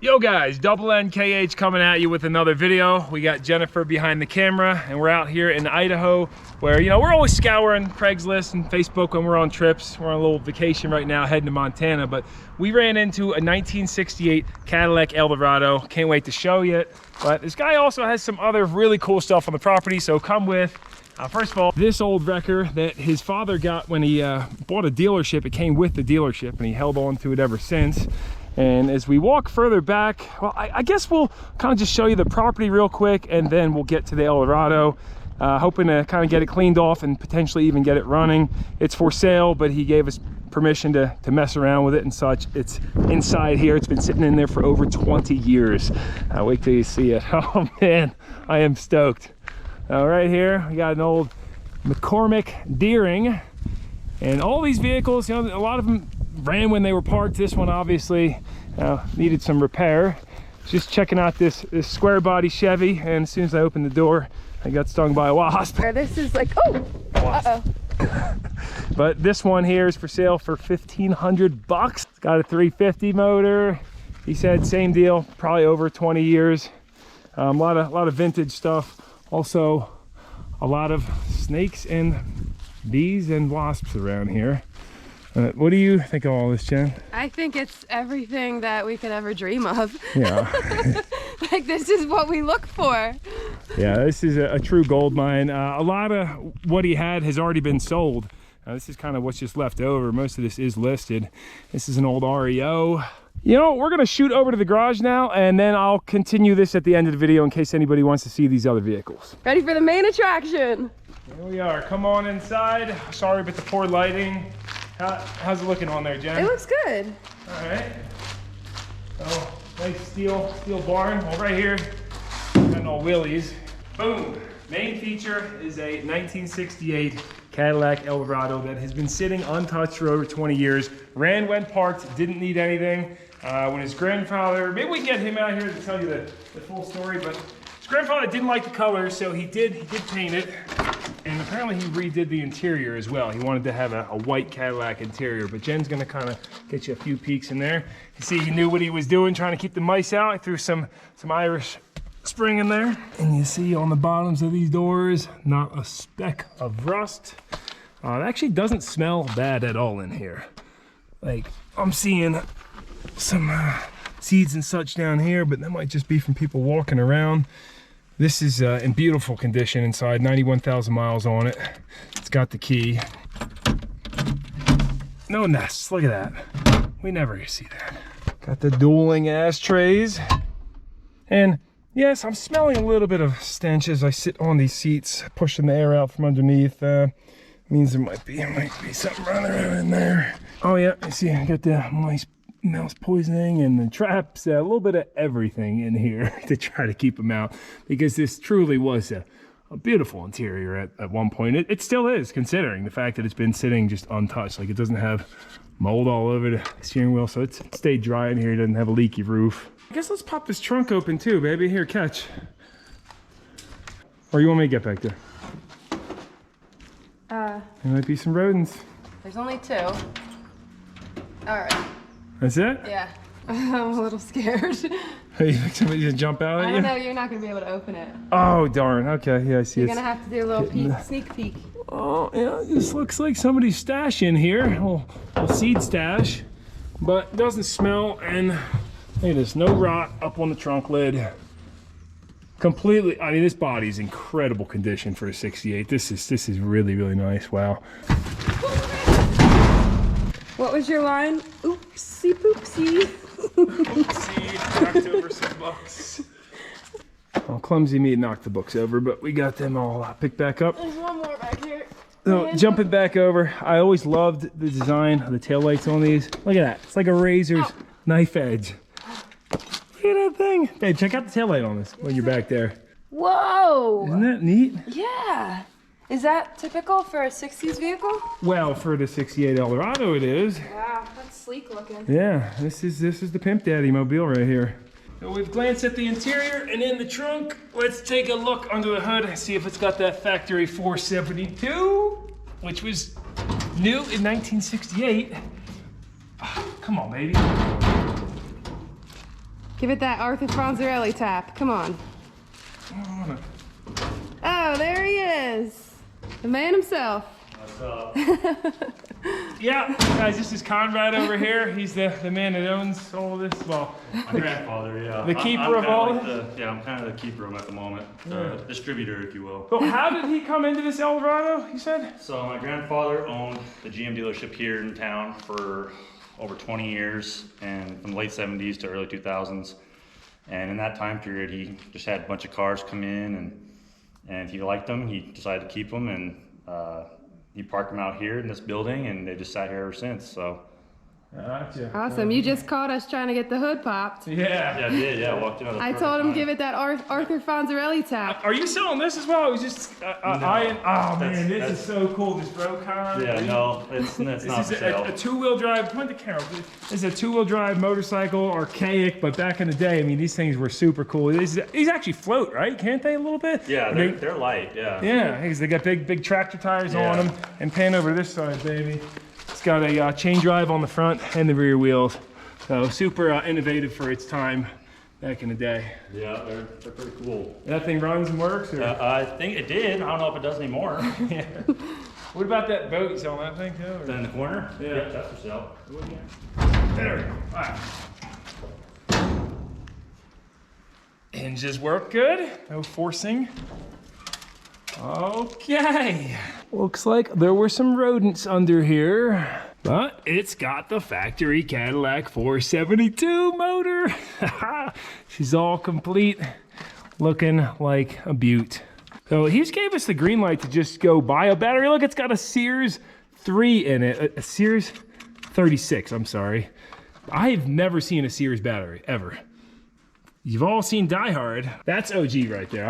Yo guys, Double NKH coming at you with another video. We got Jennifer behind the camera and we're out here in Idaho where, you know, we're always scouring Craigslist and Facebook when we're on trips. We're on a little vacation right now heading to Montana, but we ran into a 1968 Cadillac Eldorado. Can't wait to show you it. But this guy also has some other really cool stuff on the property, so come with. First of all, this old wrecker that his father got when he bought a dealership. It came with the dealership and he held on to it ever since. And as we walk further back, well, I guess we'll kind of just show you the property real quick and then we'll get to the Eldorado. Hoping to kind of get it cleaned off and potentially even get it running. It's for sale, but he gave us permission to mess around with it and such. It's inside here. It's been sitting in there for over 20 years. Wait till you see it. Oh man, I am stoked. Right here, we got an old McCormick Deering. And all these vehicles, you know, a lot of them ran when they were parked. This one obviously needed some repair. Just checking out this square body Chevy, and as soon as I opened the door, I got stung by a wasp. This is like, oh, uh-oh. But this one here is for sale for $1,500. It's got a 350 motor. He said same deal, probably over 20 years. A lot of vintage stuff. Also, a lot of snakes and bees and wasps around here. What do you think of all this, Jen? I think it's everything that we could ever dream of. Yeah. Like, this is what we look for. Yeah, this is a true gold mine. A lot of what he had has already been sold. This is kind of what's just left over. Most of this is listed. This is an old REO. You know, we're gonna shoot over to the garage now, and then I'll continue this at the end of the video in case anybody wants to see these other vehicles. Ready for the main attraction. Here we are. Come on inside. Sorry about the poor lighting. How's it looking on there, Jen? It looks good. All right. Oh, nice steel barn. Well, right here, got no wheelies. Boom. Main feature is a 1968 Cadillac Eldorado that has been sitting untouched for over 20 years. Ran when parked, didn't need anything. When his grandfather, maybe we can get him out here to tell you the full story, but his grandfather didn't like the color, so he did paint it. And apparently he redid the interior as well. He wanted to have a white Cadillac interior, but Jen's gonna kind of get you a few peeks in there. You see, he knew what he was doing, trying to keep the mice out. He threw some Irish Spring in there. And you see on the bottoms of these doors, not a speck of rust. It actually doesn't smell bad at all in here. Like, I'm seeing some seeds and such down here, but that might just be from people walking around. This is in beautiful condition inside, 91,000 miles on it. It's got the key. No nests, look at that. We never see that. Got the dueling ashtrays. And yes, I'm smelling a little bit of stench as I sit on these seats, pushing the air out from underneath. Means there might be something running around in there. Oh yeah, you see, I got the mouse poisoning and the traps, a little bit of everything in here to try to keep them out, because this truly was a beautiful interior at one point. It still is, considering the fact that it's been sitting just untouched. Like, it doesn't have mold all over the steering wheel, so it's stayed dry in here. It doesn't have a leaky roof. I guess let's pop this trunk open too, baby. Here, catch. Or you want me to get back there? There might be some rodents. There's only 2. All right. That's it? Yeah. I'm a little scared. Hey, you think somebody's gonna jump out at you? I don't know, you're not gonna be able to open it. Oh, darn. Okay, yeah, I see. You're gonna have to do a little sneak peek. Oh, yeah, this looks like somebody's stash in here. A little seed stash. But it doesn't smell, and look at this, no rot up on the trunk lid. Completely, I mean, this body's incredible condition for a 68. This is really, really nice. Wow. What was your line? Oopsie poopsie. Oopsie, knocked over some books. Well, clumsy me knocked the books over, but we got them all picked back up. There's one more back here. So, jumping back over, I always loved the design of the taillights on these. Look at that. It's like a razor's knife edge. Look at that thing. Babe, check out the taillight on this when you're back there. Whoa. Isn't that neat? Yeah. Is that typical for a 60s vehicle? Well, for the 68 Eldorado it is. Wow, that's sleek looking. Yeah, this is the Pimp Daddy mobile right here. So we've glanced at the interior and in the trunk. Let's take a look under the hood and see if it's got that factory 472, which was new in 1968. Oh, come on, baby. Give it that Arthur Fonzarelli tap. Come on. Oh, there he is. The man himself. What's up? Yeah, guys, this is Conrad over here. He's the man that owns all of this. Well, My grandfather, yeah. The keeper of all like I'm kind of the keeper of him at the moment. Distributor, if you will. so how did he come into this Eldorado, you said? So my grandfather owned the GM dealership here in town for over 20 years, and from the late 70s to early 2000s. And in that time period, he just had a bunch of cars come in, and he liked them. He decided to keep them, and he parked them out here in this building, and they just sat here ever since. So. Gotcha. Awesome. You just caught us trying to get the hood popped. Yeah. Yeah, I did. Yeah, I walked in. I told him give it that Arthur Fonzarelli tap. Are you selling this as well? It was just, man, this is so cool. This Brocon. Yeah, no, it's not This for is sale. a two-wheel drive. Point the camera. This is a two-wheel drive motorcycle, archaic, but back in the day, I mean, these things were super cool. These actually float, right? Can't they a little bit? Yeah, they're light. Yeah. Yeah, because they got big tractor tires on them. And pan over this side, baby. It's got a chain drive on the front and the rear wheels. So super innovative for its time back in the day. Yeah, they're pretty cool. That thing runs and works? Or? I think it did. I don't know if it does anymore. Yeah. What about that boat? You selling that thing too? Is that in the corner? Yeah. That's for sale. There we go. All right. Hinges work good. No forcing. Okay. Looks like there were some rodents under here, but it's got the factory Cadillac 472 motor. She's all complete, looking like a beaut. So he just gave us the green light to just go buy a battery. Look, it's got a Sears 3 in it, a Sears 36, I'm sorry. I've never seen a Sears battery, ever. You've all seen Die Hard. That's OG right there.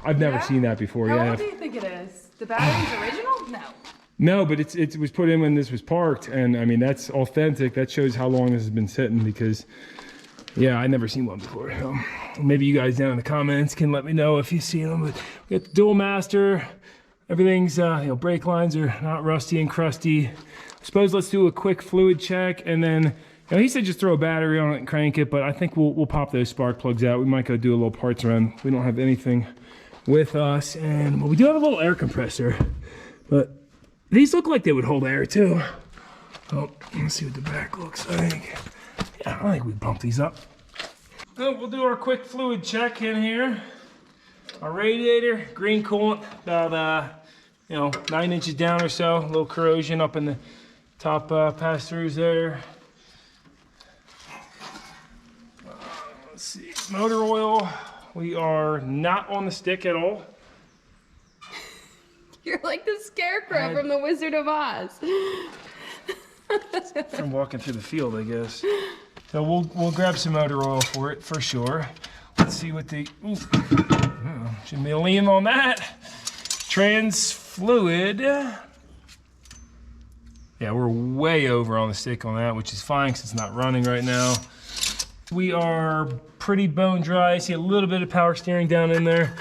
I've never seen that before. How yeah. old do you think it is? The battery's original? No. No, but it was put in when this was parked, and I mean that's authentic. That shows how long this has been sitting because, yeah, I never seen one before. So maybe you guys down in the comments can let me know if you see them. But we got the dual master. Everything's brake lines are not rusty and crusty. I suppose let's do a quick fluid check, and then. He said just throw a battery on it and crank it, but I think we'll pop those spark plugs out. We might go do a little parts run. We don't have anything with us, and well, we do have a little air compressor, but these look like they would hold air too. Oh, let's see what the back looks like. Yeah, I think we bump these up. So we'll do our quick fluid check in here. Our radiator, green coolant, about 9 inches down or so. A little corrosion up in the top pass-throughs there. Let's see, motor oil, we are not on the stick at all. You're like the scarecrow from the Wizard of Oz. From walking through the field, I guess. So we'll grab some motor oil for it, for sure. Let's see what the, shouldn't be a lean on that. Trans fluid. Yeah, we're way over on the stick on that, which is fine because it's not running right now. We are pretty bone dry. See a little bit of power steering down in there.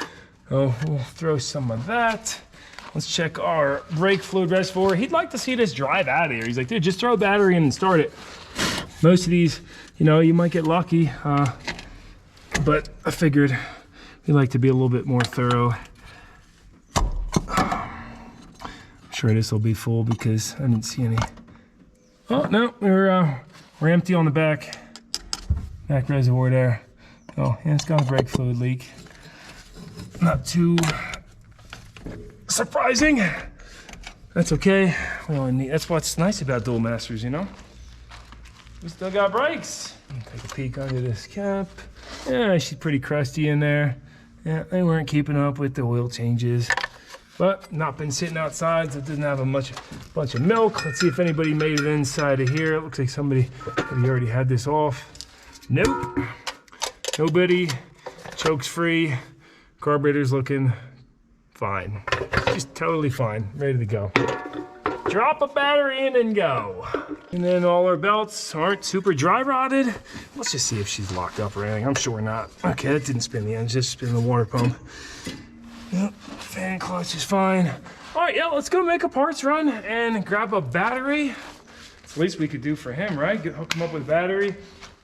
Oh, we'll throw some of that. Let's check our brake fluid reservoir. He'd like to see this drive out of here. He's like, dude, just throw a battery in and start it. Most of these, you might get lucky, but I figured we like to be a little bit more thorough. I'm sure this will be full because I didn't see any. Oh no, we're empty on the back reservoir there. Oh, yeah, it's got a brake fluid leak. Not too surprising. That's okay. We only need, that's what's nice about dual masters, We still got brakes. Take a peek under this cap. Yeah, she's pretty crusty in there. Yeah, they weren't keeping up with the oil changes. But not been sitting outside, so it doesn't have a bunch of milk. Let's see if anybody made it inside of here. It looks like somebody already had this off. Nope, nobody. Choke's free. Carburetor's looking fine. Just totally fine, ready to go. Drop a battery in and go. And then all our belts aren't super dry rotted. Let's just see if she's locked up or anything. I'm sure not. Okay, that didn't spin the engine, just spin the water pump. Yep, fan clutch is fine. All right, yeah, let's go make a parts run and grab a battery. It's the least we could do for him, right? Hook him up with a battery.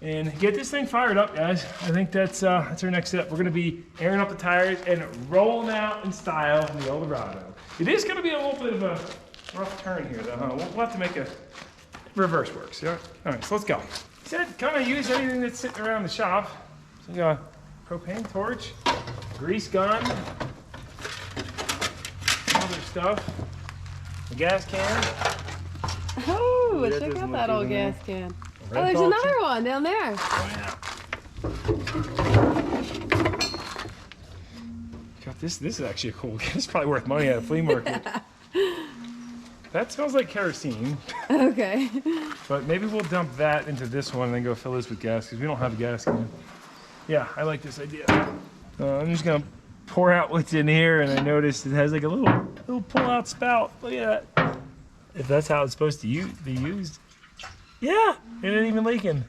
and get this thing fired up, guys. I think that's our next step. We're gonna be airing up the tires and rolling out in style in the Eldorado. It is gonna be a little bit of a rough turn here though, huh? We'll have to make a reverse works, yeah? All right, so let's go. Said kind of use anything that's sitting around the shop. So we got a propane torch, grease gun, other stuff, a gas can. Oh, check out that old gas can. Oh, there's another one down there. Oh, yeah. God, this is actually a cool. It's probably worth money at a flea market. That smells like kerosene. Okay. But maybe we'll dump that into this one and then go fill this with gas because we don't have a gas can. Yeah, I like this idea. I'm just gonna pour out what's in here, and I noticed it has like a little pull-out spout. Look at that. If that's how it's supposed to be used. Yeah, it ain't even leaking.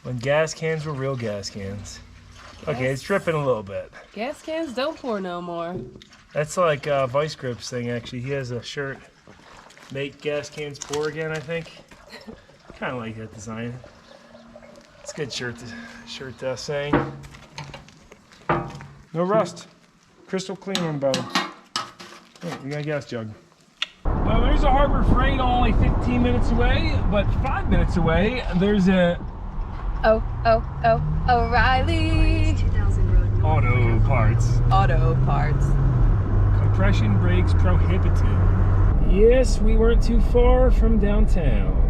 When gas cans were real gas cans. Okay, it's dripping a little bit. Gas cans don't pour no more. That's like Vice Grip's thing, actually. He has a shirt, make gas cans pour again, I think. Kind of like that design. It's a good shirt saying. No rust. Crystal clean on the bottom. Oh, we got a gas jug. Well, there's a Harbor Freight only 15 minutes away, but 5 minutes away, there's a O'Reilly. Auto Parts. Auto Parts. Compression brakes prohibited. Yes, we weren't too far from downtown.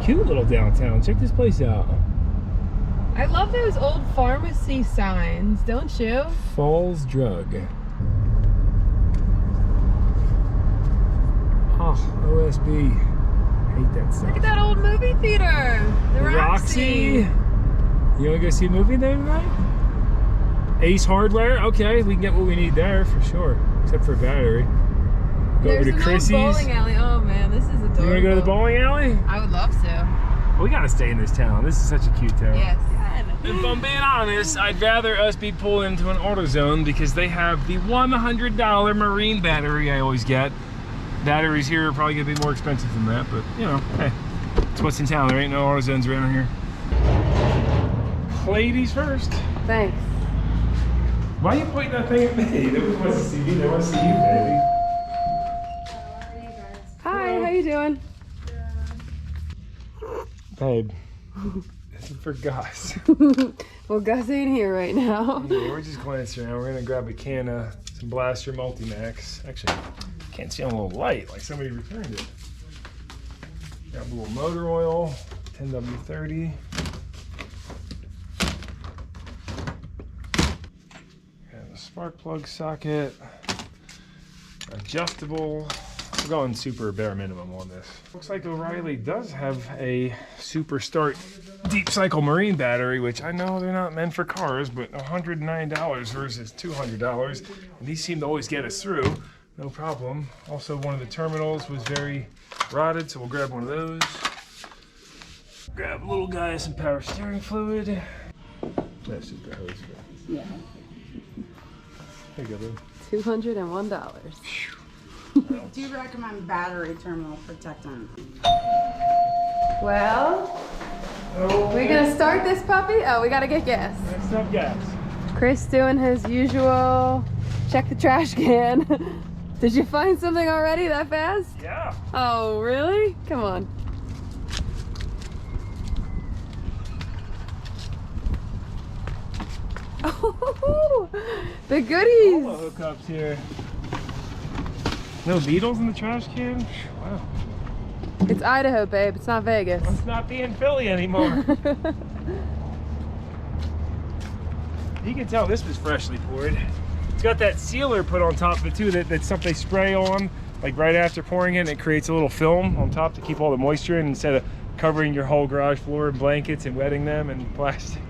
Cute little downtown. Check this place out. I love those old pharmacy signs, don't you? Falls Drug. Oh, OSB. Hate that stuff. Look at that old movie theater. The Roxy. You want to go see a movie there tonight? Ace Hardware? Okay, we can get what we need there for sure. Except for a battery. Go over to Chrissy's. Bowling alley. Oh man, this is adorable. You want to go to the bowling alley? I would love to. We got to stay in this town. This is such a cute town. Yes. If I'm being honest, I'd rather us be pulled into an AutoZone because they have the $100 marine battery I always get. Batteries here are probably gonna be more expensive than that, but you know, hey, it's what's in town. There ain't no AutoZones around here. Ladies first. Thanks. Why are you pointing that thing at me? Nobody wants to see me. They want to see you, baby. Hi, how you doing? Babe, this is for Gus. Well, Gus ain't here right now. Yeah, we're just glancing around. We're gonna grab a can of some Blaster Multimax. Actually, can't see on a little light, like somebody returned it. Got a little motor oil, 10W30. Got a spark plug socket, adjustable. We're going super bare minimum on this. Looks like O'Reilly does have a Super Start Deep Cycle Marine battery, which I know they're not meant for cars, but $109 versus $200. And these seem to always get us through. No problem. Also, one of the terminals was very rotted, so we'll grab one of those. Grab a little guy some power steering fluid. That's just the hose. Yeah. There you go, babe. $201. Do you recommend battery terminal protectant? Well, we're gonna start this puppy. Oh, we gotta get gas. Let's stop gas. Chris doing his usual check the trash can. Did you find something already that fast? Yeah. Oh, really? Come on. Oh, the goodies. All the hookups here. No needles in the trash can? Wow. It's Idaho, babe. It's not Vegas. Let's not be in Philly anymore. You can tell this was freshly poured. It's got that sealer put on top of it too, that's something they spray on, like right after pouring it, and it creates a little film on top to keep all the moisture in instead of covering your whole garage floor in blankets and wetting them in plastic.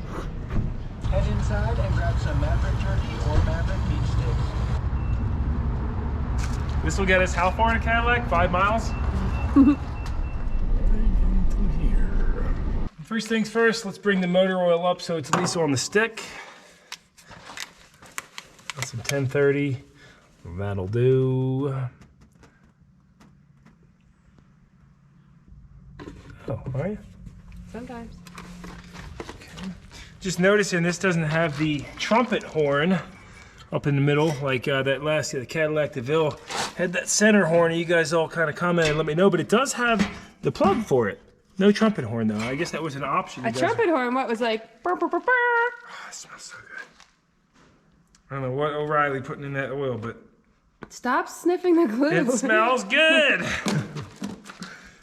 Head inside and grab some Maverick turkey or Maverick beef sticks. This will get us how far in a Cadillac? 5 miles? First things first, let's bring the motor oil up so it's at least on the stick. Got some 1030, that'll do. Oh, are you? Sometimes. Just noticing this doesn't have the trumpet horn up in the middle like that last the Cadillac DeVille had that center horn. You guys all kind of commented and let me know, but it does have the plug for it. No trumpet horn though. I guess that was an option. A trumpet horn, what was like, burr, burr, burr, burr. Oh, it smells so good. I don't know what O'Reilly putting in that oil, but Stop sniffing the glue. it smells good.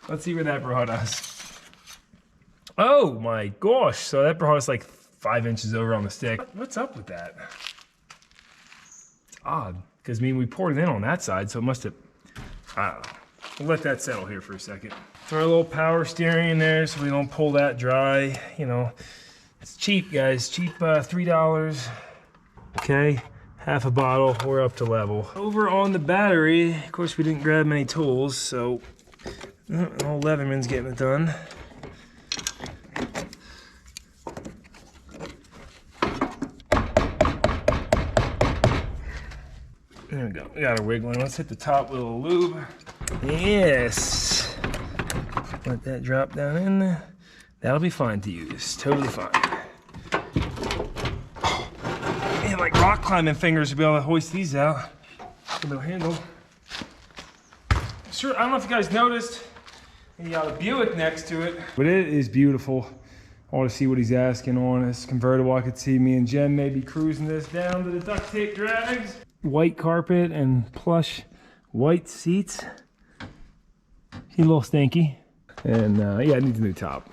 Let's see where that brought us. Oh my gosh, so that brought us like 5 inches over on the stick. What's up with that? It's odd, because I mean, we poured it in on that side, so it must have, I don't know. We'll let that settle here for a second. Throw a little power steering in there so we don't pull that dry. You know, it's cheap, guys. Cheap, $3. Okay, half a bottle, we're up to level. Over on the battery, of course we didn't grab many tools, so old Leatherman's getting it done. There we go, we got our wiggling. Let's hit the top with a little lube. Yes. Let that drop down in there. That'll be fine to use, totally fine. Man, like rock climbing fingers to be able to hoist these out. No handle. Sure, I don't know if you guys noticed, you got a Buick next to it. But it is beautiful. I want to see what he's asking on this convertible. I could see me and Jen maybe cruising this down to the duct tape drags. White carpet and plush white seats. He's a little stinky. And yeah, it needs a new top.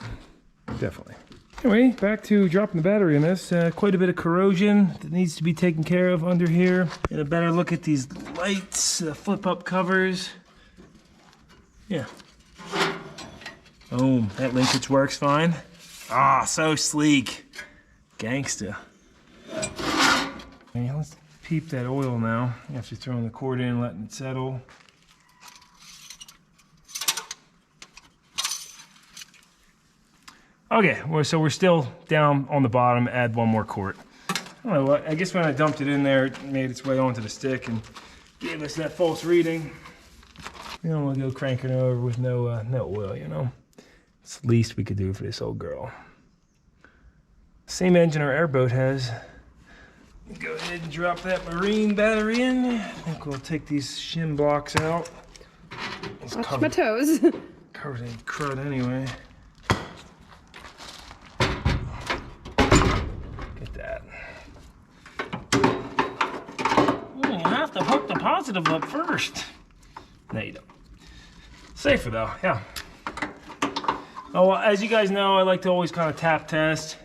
Definitely. Anyway, back to dropping the battery in this. Quite a bit of corrosion that needs to be taken care of under here. And a better look at these lights, flip up covers. Yeah. Boom, that linkage works fine. Ah, so sleek. Gangsta. Okay, let's peep that oil now. After throwing the cord in, letting it settle. Okay, well, so we're still down on the bottom, add one more quart. I don't know what, I guess when I dumped it in there, it made its way onto the stick and gave us that false reading. We don't want to go cranking over with no oil, you know. It's the least we could do for this old girl. Same engine our airboat has. Go ahead and drop that marine battery in. I think we'll take these shim blocks out. Watch my toes. Covered in crud anyway. Get that. You have to hook the positive up first. No, you don't. Safer though, yeah. Oh, well, as you guys know, I like to always kind of tap test.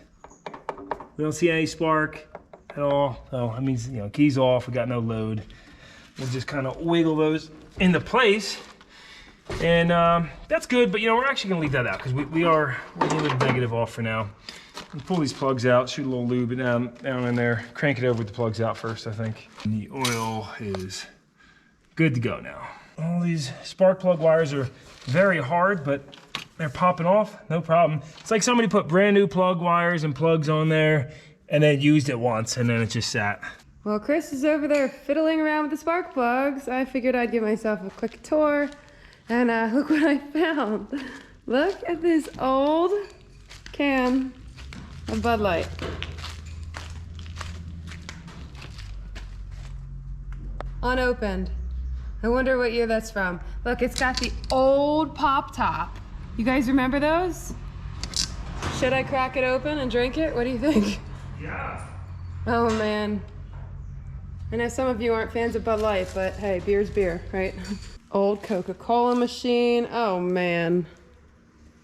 We don't see any spark at all. So that means, you know, keys off, we got no load. We'll just kind of wiggle those into place. And that's good, but you know, we're actually gonna leave that out because we're gonna leave the negative off for now. And pull these plugs out, shoot a little lube down in there, crank it over with the plugs out first, I think. And the oil is good to go now. All these spark plug wires are very hard, but they're popping off, no problem. It's like somebody put brand new plug wires and plugs on there and then used it once and then it just sat. Well, Chris is over there fiddling around with the spark plugs. I figured I'd give myself a quick tour. And look what I found. Look at this old can of Bud Light. Unopened. I wonder what year that's from. Look, it's got the old pop top. You guys remember those? Should I crack it open and drink it? What do you think? Yeah. Oh man. I know some of you aren't fans of Bud Light, but hey, beer's beer, right? Old Coca-Cola machine. Oh man.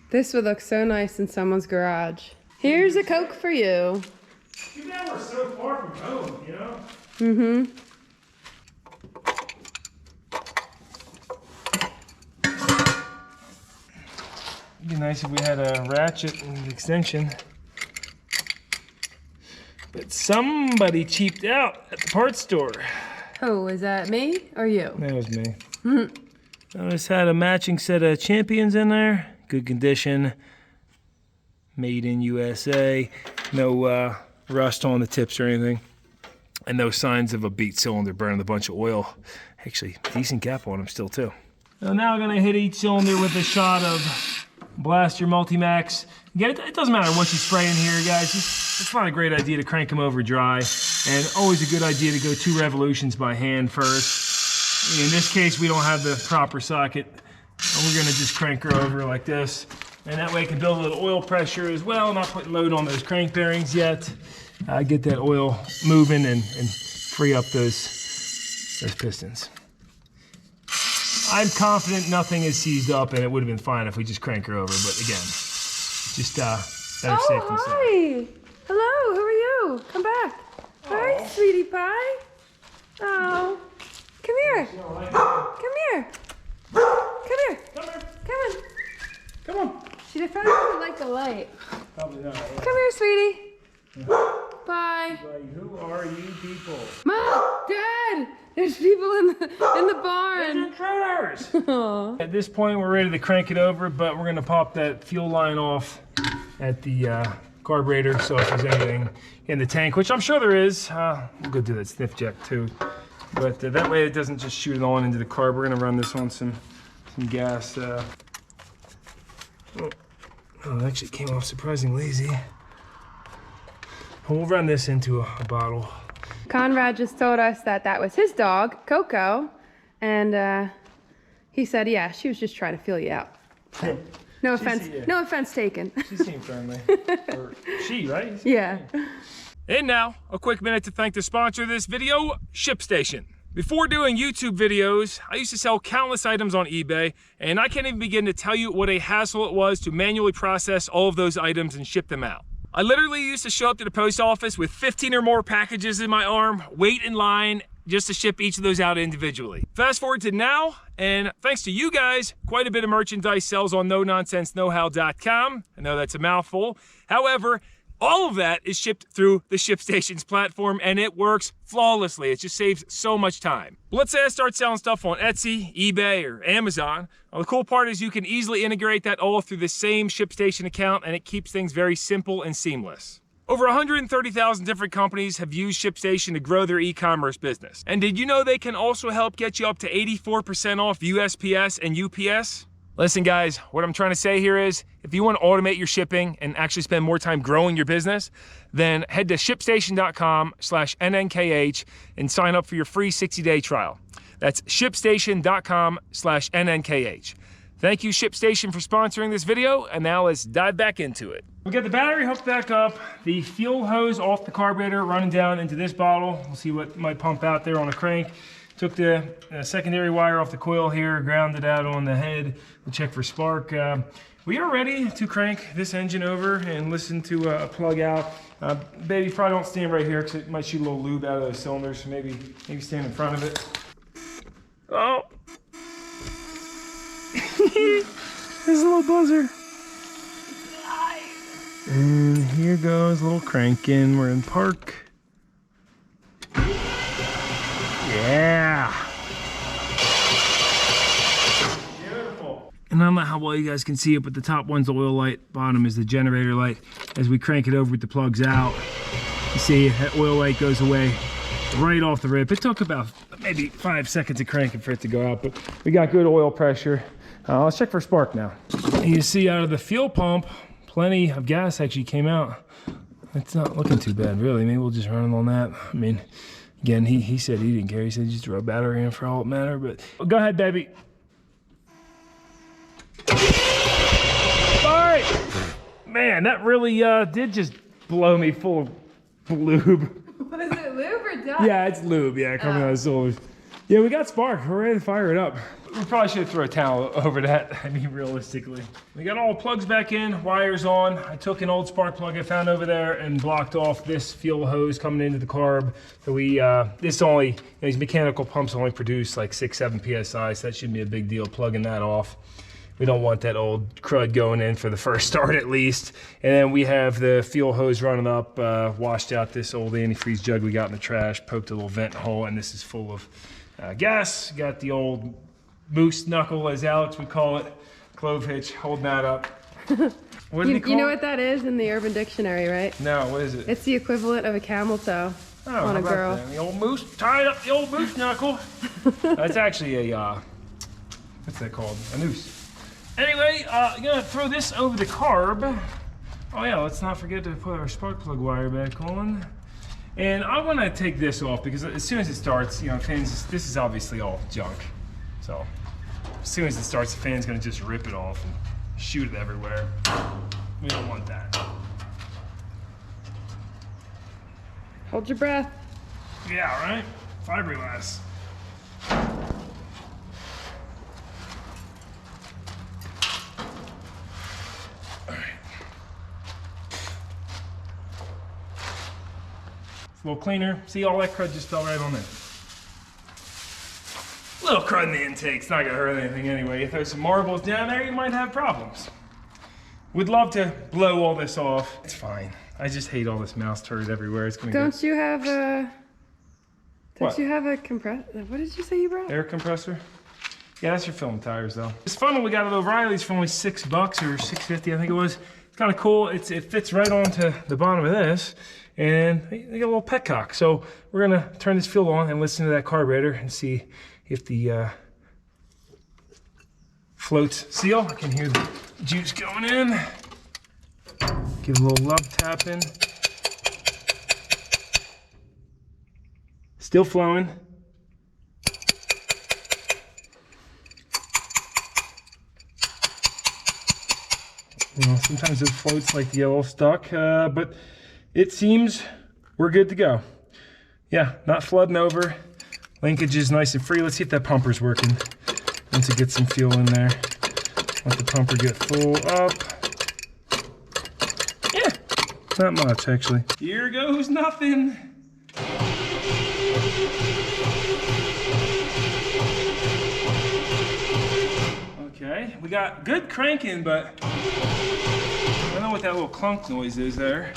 This would look so nice in someone's garage. Here's a Coke for you. You know, we're so far from home, you know? Mm-hmm. It'd be nice if we had a ratchet and extension. But somebody cheaped out at the parts store. Oh, is that me or you? That was me. I just had a matching set of Champions in there. Good condition. Made in USA. No rust on the tips or anything. And no signs of a beat cylinder burning a bunch of oil. Actually, decent gap on them still too. So now I'm gonna hit each cylinder with a shot of blast your multi-max. Again, it doesn't matter what you spray in here, guys. It's not a great idea to crank them over dry, and always a good idea to go 2 revolutions by hand first. In this case, we don't have the proper socket. We're gonna just crank her over like this, and that way it can build a little oil pressure as well, not putting load on those crank bearings yet. Get that oil moving and free up those pistons. I'm confident nothing is seized up, and it would have been fine if we just crank her over, but again, just better safe than sorry. Hi! Hello, who are you? Come back. Hi, sweetie pie. Oh, come here. Come here. Come here. Come on. Come on. She probably doesn't like the light. Probably not. Come here, sweetie. Bye. Who are you people? Mom, Dad, there's people in the barn. Intruders! Aw. At this point, we're ready to crank it over, but we're gonna pop that fuel line off at the carburetor. So if there's anything in the tank, which I'm sure there is, we'll go do that sniff check too. But that way it doesn't just shoot it on into the carb. We're gonna run this on some gas. Oh, it actually came off surprisingly easy. We'll run this into a bottle. Conrad just told us that was his dog, Coco, and he said, yeah, she was just trying to feel you out. No offense taken. She seemed friendly. Or she, right? Yeah. And now, a quick minute to thank the sponsor of this video, ShipStation. Before doing YouTube videos, I used to sell countless items on eBay, and I can't even begin to tell you what a hassle it was to manually process all of those items and ship them out. I literally used to show up to the post office with 15 or more packages in my arm, wait in line just to ship each of those out individually. Fast forward to now, and thanks to you guys, quite a bit of merchandise sells on NoNonsenseKnowHow.com. I know that's a mouthful. However, all of that is shipped through the ShipStation's platform, and it works flawlessly. It just saves so much time. But let's say I start selling stuff on Etsy, eBay, or Amazon. Well, the cool part is you can easily integrate that all through the same ShipStation account, and it keeps things very simple and seamless. Over 130,000 different companies have used ShipStation to grow their e-commerce business. And did you know they can also help get you up to 84% off USPS and UPS? Listen guys, what I'm trying to say here is, if you want to automate your shipping and actually spend more time growing your business, then head to shipstation.com/NNKH and sign up for your free 60-day trial. That's shipstation.com/NNKH. Thank you ShipStation for sponsoring this video, and now let's dive back into it. We got the battery hooked back up, the fuel hose off the carburetor running down into this bottle. We'll see what might pump out there on a crank. Took the secondary wire off the coil here, grounded out on the head. We'll check for spark. We are ready to crank this engine over and listen to a plug out. Baby, probably don't stand right here because it might shoot a little lube out of those cylinders. So maybe stand in front of it. Oh. There's a little buzzer. And here goes a little cranking. We're in park. Yeah. Beautiful. And I don't know how well you guys can see it, but the top one's the oil light, bottom is the generator light. As we crank it over with the plugs out, you see that oil light goes away right off the rip. It took about maybe 5 seconds of cranking for it to go out, but we got good oil pressure. Let's check for spark now. And you see out of the fuel pump, plenty of gas actually came out. It's not looking too bad, really. Maybe we'll just run it on that. I mean, again, he said he didn't care. He said just throw a battery in for all it matters, but go ahead, baby. All right. Man, that really did just blow me full of lube. Was it lube or dust? Yeah, it's lube. Yeah, coming out of the cylinders. Yeah, we got spark. We're ready to fire it up. We probably should throw a towel over that. I mean, realistically. We got all plugs back in, wires on. I took an old spark plug I found over there and blocked off this fuel hose coming into the carb. So this only, these mechanical pumps only produce like 6-7 PSI, so that shouldn't be a big deal plugging that off. We don't want that old crud going in for the first start at least. And then we have the fuel hose running up, washed out this old antifreeze jug we got in the trash, poked a little vent hole, and this is full of gas. Got the old moose knuckle, as Alex would call it, clove hitch, holding that up. What do you know what that is in the Urban Dictionary, right? No, what is it? It's the equivalent of a camel toe on a girl. The old moose, tied up the old moose knuckle. That's actually a, what's that called? A noose. Anyway, I'm gonna throw this over the carb. Oh yeah, let's not forget to put our spark plug wire back on. And I wanna take this off because as soon as it starts, you know, fans, this is obviously all junk. So as soon as it starts, the fan's gonna just rip it off and shoot it everywhere. We don't want that. Hold your breath. Yeah, right? Fiberglass. It's a little cleaner. See, all that crud just fell right on it. Little crud in the intake's not gonna hurt anything anyway. If there's some marbles down there, you might have problems. We'd love to blow all this off. It's fine. I just hate all this mouse turd everywhere. It's gonna Don't you have a... What? Don't you have a what did you say you brought? Air compressor? Yeah, that's your film tires though. This funnel we got at O'Reilly's for only $6 or $6.50, I think it was. It's kind of cool. It fits right onto the bottom of this, and they got a little petcock. So we're gonna turn this fuel on and listen to that carburetor and see if the floats seal. I can hear the juice going in. Give it a little love tapping. Still flowing. You know, sometimes it floats like the yellow stuck, but it seems we're good to go. Yeah, not flooding over. Linkage is nice and free. Let's see if that pumper's working. Once it gets some fuel in there. Let the pumper get full up. Yeah, not much actually. Here goes nothing. Okay, we got good cranking, but I don't know what that little clunk noise is there.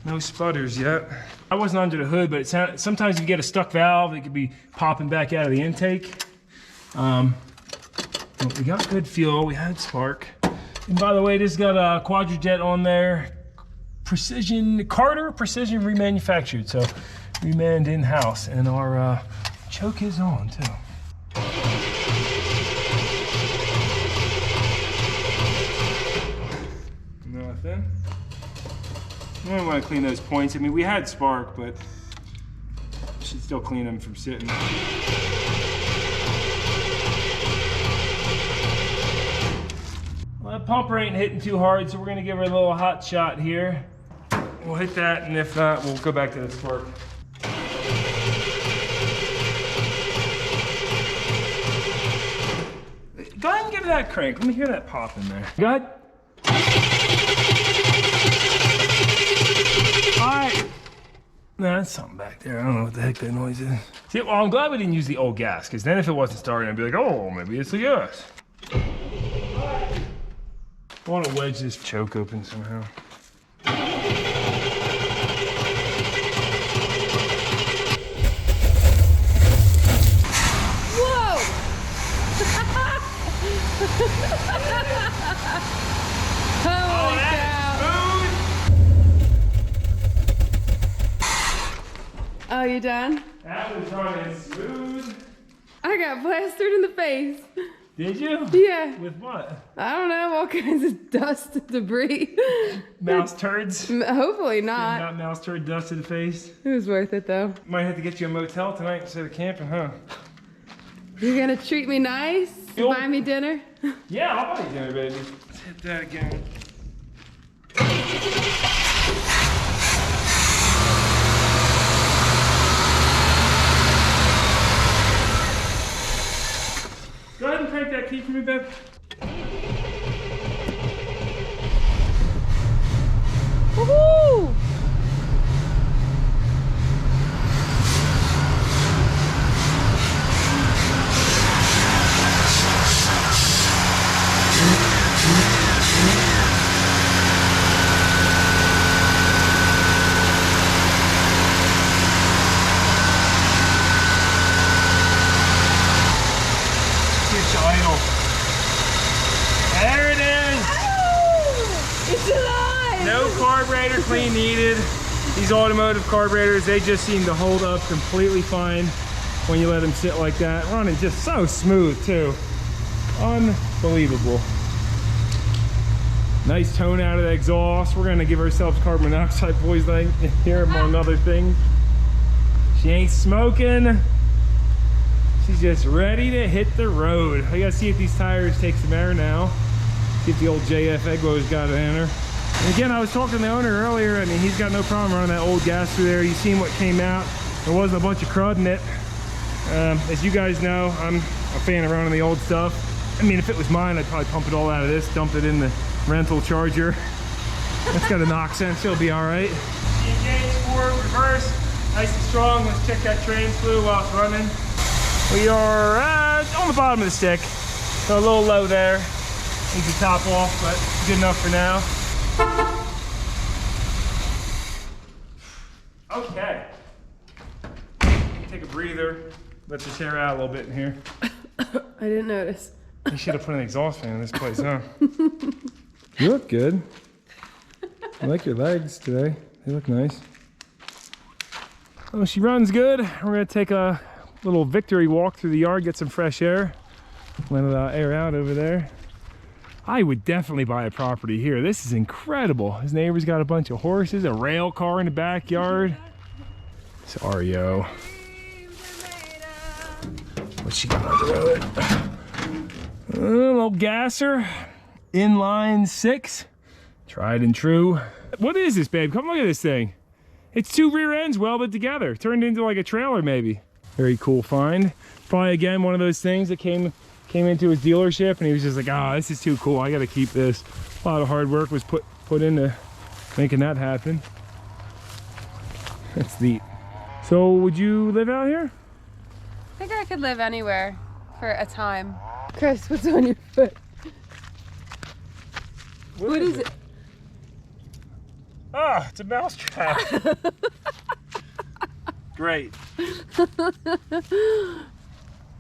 No sputters yet. I wasn't under the hood, but it sounded, sometimes you get a stuck valve, it could be popping back out of the intake. But we got good fuel, we had spark. And by the way, this got a Quadrajet on there. Carter Precision remanufactured, so remanned in-house. And our choke is on too. Nothing. I don't want to clean those points. I mean, we had spark, but should still clean them from sitting. Well, that pumper ain't hitting too hard, so we're gonna give her a little hot shot here. We'll hit that, and if not, we'll go back to the spark. Go ahead and give it that crank. Let me hear that pop in there. Go ahead. All right. No, that's something back there. I don't know what the heck that noise is. See, well, I'm glad we didn't use the old gas, because then if it wasn't starting, I'd be like, oh, maybe it's the gas. I want to wedge this choke open somehow. Whoa! Holy cow! Oh, you done? That was running smooth. I got plastered in the face. Did you? Yeah. With what? I don't know, all kinds of dust and debris. Mouse turds? Hopefully not. Not mouse turd dust to the face. It was worth it though. Might have to get you a motel tonight instead of camping, huh? You're gonna treat me nice? You'll- Buy me dinner? Yeah, I'll buy you dinner, baby. Let's hit that again. Go ahead and crank that key for me, babe. Woohoo! There it is! Oh, it's alive! No carburetor clean needed. These automotive carburetors, they just seem to hold up completely fine when you let them sit like that. Running just so smooth too. Unbelievable. Nice tone out of the exhaust. We're gonna give ourselves carbon monoxide poisoning here, among other things. She ain't smoking. She's just ready to hit the road. I gotta see if these tires take some air now. See if the old JF Eglo's got it in her. And again, I was talking to the owner earlier, and he's got no problem running that old gas through there. You seen what came out. There wasn't a bunch of crud in it. As you guys know, I'm a fan of running the old stuff. I mean, if it was mine, I'd probably pump it all out of this, dump it in the rental Charger. That's got a knock sense, it'll be all right. Engage, forward, reverse, nice and strong. Let's check that trans fluid while it's running. We are on the bottom of the stick, so a little low there. Needs to top off, but good enough for now. Okay. Take a breather. Let the chair out a little bit in here. I didn't notice. You should have put an exhaust fan in this place, huh? You look good. I like your legs today. They look nice. Oh, she runs good. We're gonna take a little victory walk through the yard, get some fresh air. Let it air out over there. I would definitely buy a property here. This is incredible. His neighbor's got a bunch of horses, a rail car in the backyard. It's REO. What she got on the road? A little gasser. Inline 6. Tried and true. What is this, babe? Come look at this thing. It's 2 rear ends welded together. Turned into like a trailer, maybe. Very cool find. Probably, again, one of those things that came into his dealership, and he was just like, ah, this is too cool. I got to keep this. A lot of hard work was put into making that happen. That's neat. So, would you live out here? I think I could live anywhere for a time. Chris, what's on your foot? What is it? Ah, it's a mouse trap. Great.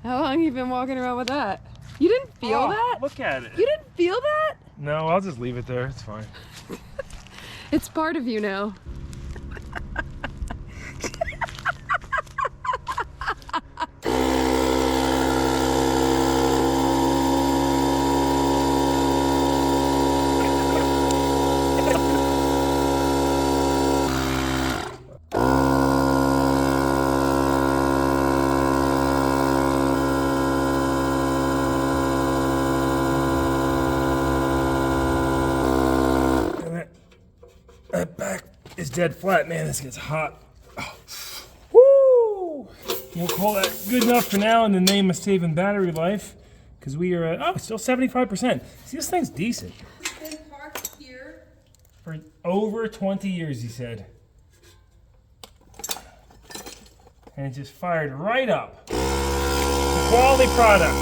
How long have you been walking around with that? You didn't feel that? Look at it. You didn't feel that? No, I'll just leave it there. It's fine. It's part of you now. That back is dead flat, man. This gets hot. Oh. Woo! We'll call that good enough for now in the name of saving battery life, because we are at, still 75%. See, this thing's decent. It's been parked here for over 20 years, he said. And it just fired right up. Quality product.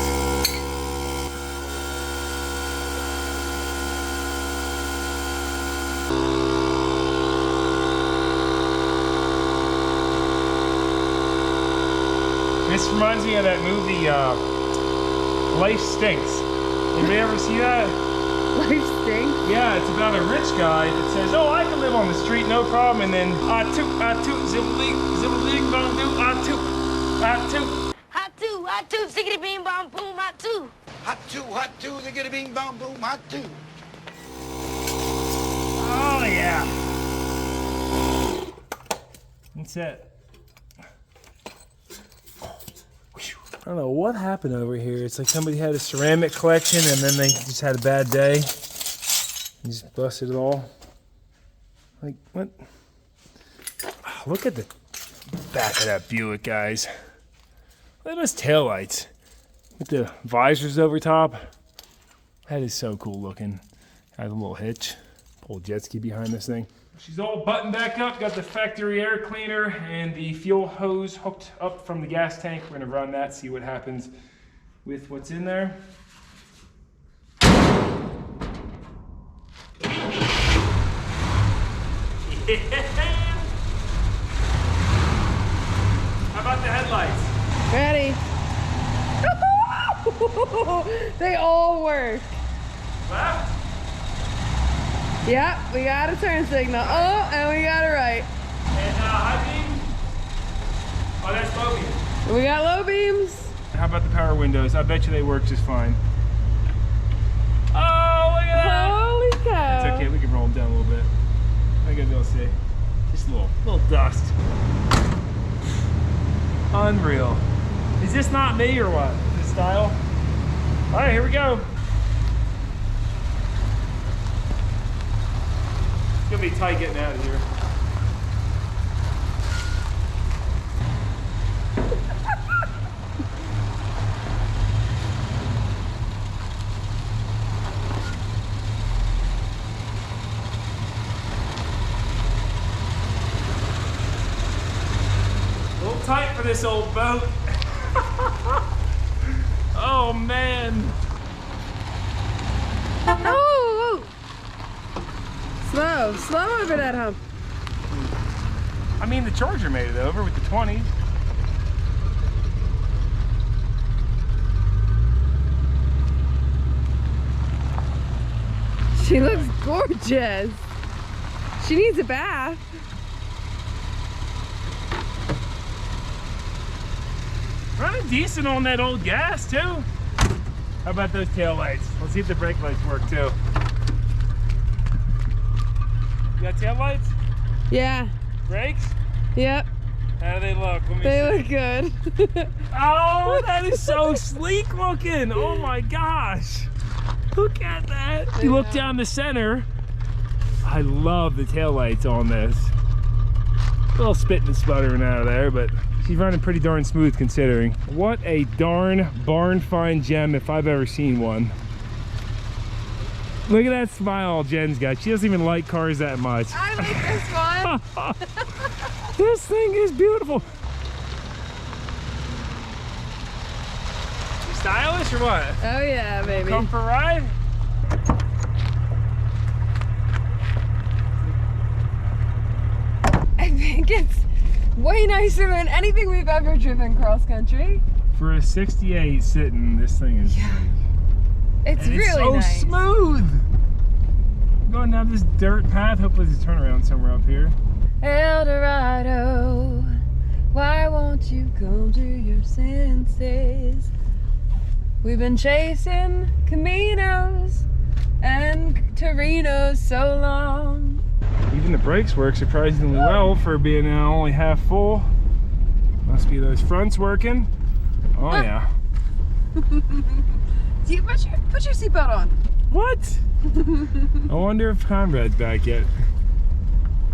This reminds me of that movie, Life Stinks. Anybody ever see that? Life stinks? Yeah, it's about a rich guy that says, oh, I can live on the street, no problem, and then, I toot, zibbly, zibbly, bong, do, I toot, ziggity bing bong boom, hot two. Hot two, ziggity bing bong boom, hot two. Oh, yeah. That's it. I don't know what happened over here. It's like somebody had a ceramic collection and then they just had a bad day. And just busted it all. Like, what? Oh, look at the back of that Buick, guys. Look at those taillights. With the visors over top. That is so cool looking. Has a little hitch. Pull a jet ski behind this thing. She's all buttoned back up, got the factory air cleaner and the fuel hose hooked up from the gas tank. We're gonna run that, see what happens with what's in there. Yeah. How about the headlights? Ready? They all work. Left? Yep, we got a turn signal. Oh, and we got it right. And high beam? Oh, that's low beam. We got low beams. How about the power windows? I bet you they work just fine. Oh, look at that! Holy go. It's okay, we can roll them down a little bit. I gotta be able to see. Just a little dust. Unreal. Is this not me or what? This style? All right, here we go. It's gonna be tight getting out of here. A little tight for this old boat. Oh man. Oh! Slow over that hump. I mean, the Charger made it over with the 20s. She looks gorgeous. She needs a bath. Running decent on that old gas too. How about those tail lights? Let's see if the brake lights work too. You got tail lights? Yeah. Brakes? Yep. How do they look? Let me They see. look good. Oh, that is so sleek looking. Oh my gosh. Look at that. You look down the center. I love the tail lights on this. A little spitting and sputtering out of there, but she's running pretty darn smooth considering. What a darn barn find gem if I've ever seen one. Look at that smile Jen's got. She doesn't even like cars that much. I like this one. This thing is beautiful. You stylish or what? Oh yeah, baby. Come for a ride? I think it's way nicer than anything we've ever driven cross country. For a 68 sitting, this thing is It's and really it's so nice. smooth. Going down this dirt path. Hopefully there's a turnaround somewhere up here. Eldorado, why won't you come to your senses? We've been chasing Caminos and Torinos so long. Even the brakes work surprisingly well for being only half full. Must be those fronts working. Oh yeah. Do you put your seatbelt on? What? I wonder if Conrad's back yet.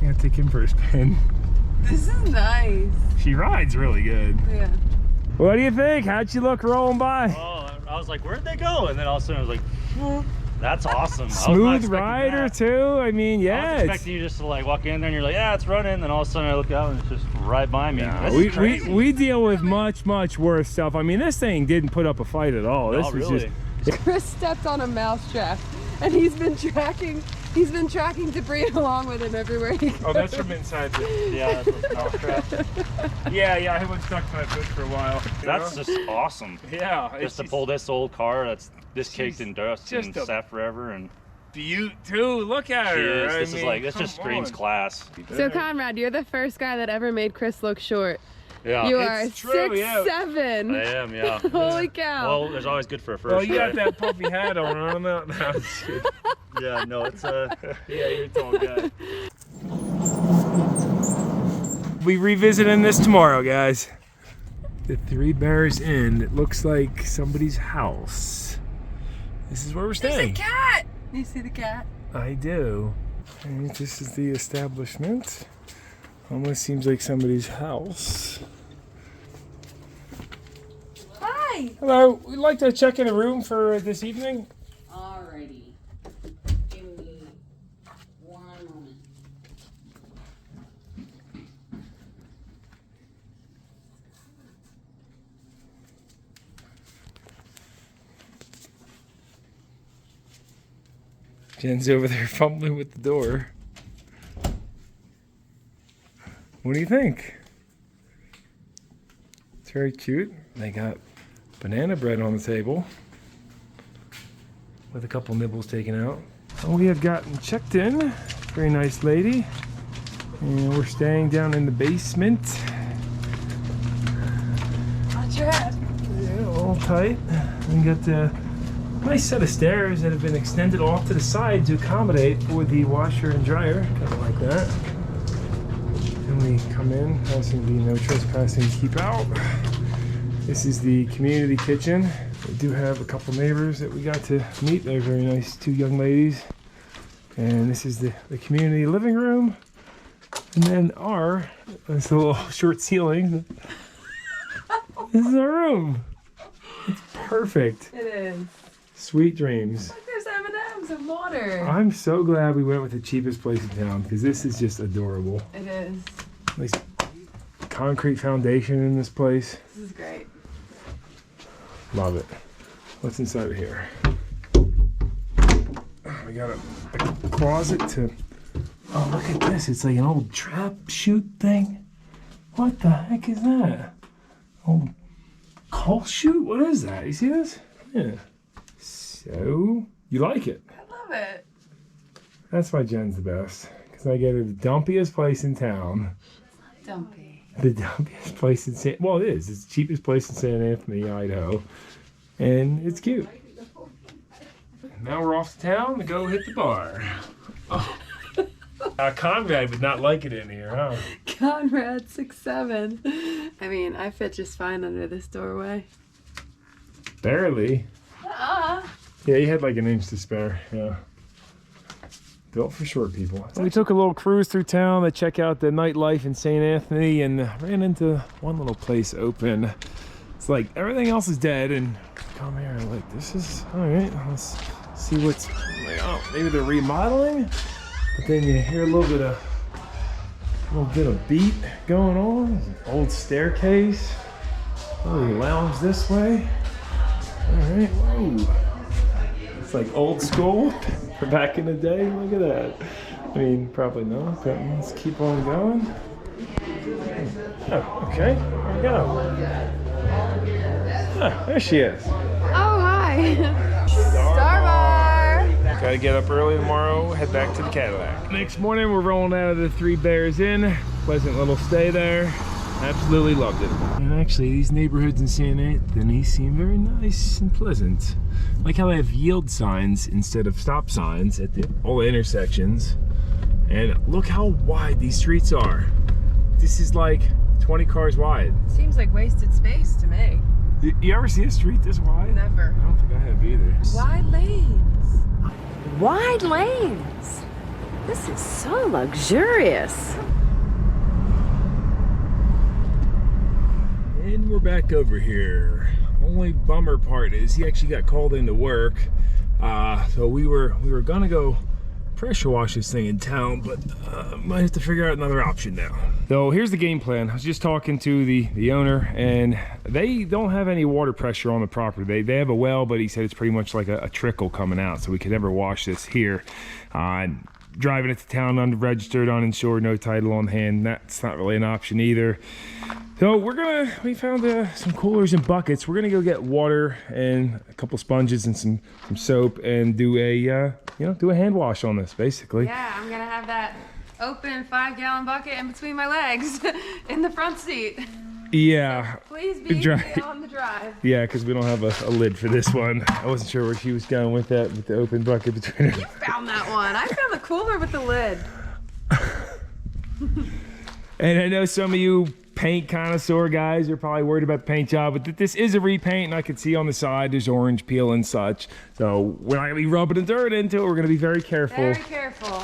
Gotta take him for a spin. This is nice. She rides really good. Yeah. What do you think? How'd she look rolling by? Oh, I was like, where'd they go? And then all of a sudden I was like, that's awesome. I was not Smooth expecting rider that. too. I mean, I yeah. was expecting you just to like walk in there and you're like, yeah, it's running. And then all of a sudden I look out and it's just right by me. This is crazy. we deal with much worse stuff. I mean, this thing didn't put up a fight at all. This Oh, was really? just Chris stepped on a mouse trap, and he's been tracking debris along with him everywhere he goes. Oh, that's from inside the Yeah, that's a mouse trap. yeah, I went stuck to my foot for a while. you That's know? just awesome. yeah. Just to pull this old car that's this caked in dust just and a- sat forever, and Beaut too. Look at she her. is. I This is mean, like this come just screams on. class. So Conrad, you're the first guy that ever made Chris look short. Yeah, You it's are true, yeah. 6'7". I am. Yeah. Holy cow. Well, there's always good for a first. Well, you got right? that puffy hat on. I don't know. No, I'm just kidding. Yeah, no, it's Yeah, you're a tall guy. We revisiting this tomorrow, guys. The Three Bears Inn. It looks like somebody's house. This is where we're There's a staying. cat. You see the cat? I do. And this is the establishment. Almost seems like somebody's house. Hi. Hello, we'd like to check in a room for this evening. Alrighty. Give me one moment. Jen's over there fumbling with the door. What do you think? It's very cute. They got banana bread on the table with a couple nibbles taken out. We have gotten checked in. Very nice lady. And we're staying down in the basement. Watch your head. Yeah, all tight. We got the Nice set of stairs that have been extended off to the side to accommodate for the washer and dryer, kind of like that. And we come in, there's going to be no trespassing, keep out. This is the community kitchen. We do have a couple neighbors that we got to meet. They're very nice, 2 young ladies. And this is the community living room. And then this little short ceiling. This is our room. It's perfect. It is. Sweet dreams. Look, there's M&Ms and water. I'm so glad we went with the cheapest place in town because this is just adorable. It is. Nice concrete foundation in this place. This is great. Love it. What's inside of here? We got a closet to... Oh, look at this. It's like an old trap chute thing. What the heck is that? Old coal chute? What is that? You see this? Yeah. So, you like it? I love it. That's why Jen's the best. Because I get her the dumpiest place in town. Dumpy. The dumpiest place in well, it is. It's the cheapest place in St. Anthony, Idaho. And it's cute. Now we're off to town to go hit the bar. Oh. Conrad would not like it in here, huh? Conrad 6'7". I mean, I fit just fine under this doorway. Barely. Yeah, he had like an inch to spare, yeah. Built for short people. We took a little cruise through town to check out the nightlife in St. Anthony and ran into one little place open. It's like everything else is dead and come here and like, this is, all right, let's see what's, like, oh, maybe they're remodeling? But then you hear a little bit of beat going on. Old staircase. Oh, we lounge this way. All right, whoa. It's like old school for back in the day. Look at that. I mean, probably not, but let's keep on going. Oh, okay, here we go. Ah, there she is. Oh, hi. Star Bar. Gotta get up early tomorrow, head back to the Cadillac. Next morning, we're rolling out of the Three Bears Inn. Pleasant little stay there. Absolutely loved it. And actually, these neighborhoods in St. Anthony seem very nice and pleasant. Like how they have yield signs instead of stop signs at all the intersections. And look how wide these streets are. This is like 20 cars wide. Seems like wasted space to me. You ever see a street this wide? Never. I don't think I have either. Wide lanes. Wide lanes. This is so luxurious. And we're back over here. Only bummer part is he actually got called into work. So we were gonna go pressure wash this thing in town, but might have to figure out another option now. So here's the game plan. I was just talking to the owner, and they don't have any water pressure on the property. They have a well, but he said it's pretty much like a trickle coming out, so we could never wash this here. Driving it to town unregistered, uninsured, no title on hand, that's not really an option either. So we found some coolers and buckets. We're gonna go get water and a couple sponges and some soap and do a do a hand wash on this, basically. Yeah, I'm gonna have that open 5-gallon bucket in between my legs in the front seat. Yeah. Please be on the drive. Yeah, because we don't have a lid for this one. I wasn't sure where she was going with that, with the open bucket between her. You found that one. I found the cooler with the lid. And I know some of you paint connoisseur guys are probably worried about the paint job, but this is a repaint, and I can see on the side there's orange peel and such. So we're not gonna be rubbing the dirt into it. We're gonna be very careful. Very careful.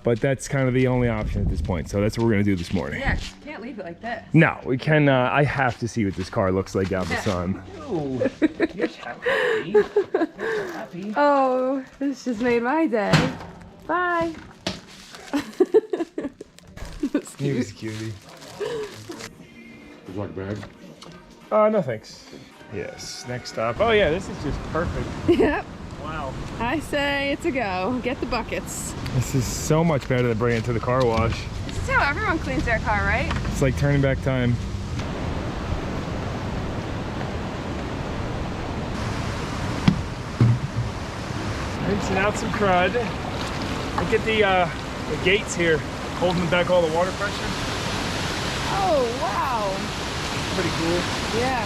But that's kind of the only option at this point. So that's what we're gonna do this morning. Yeah, you can't leave it like this. No, we can. I have to see what this car looks like out in the sun. Oh, you're so happy. You're so happy. Oh, this just made my day. Bye. He was a cutie. Would you like a bag? No thanks. Yes, next stop. Oh yeah, this is just perfect. Yep. Wow. I say it's a go. Get the buckets. This is so much better than bringing it to the car wash. This is how everyone cleans their car, right? It's like turning back time. Rinsing out some crud. Look at the gates here, holding back all the water pressure. Oh, wow. Pretty cool. Yeah.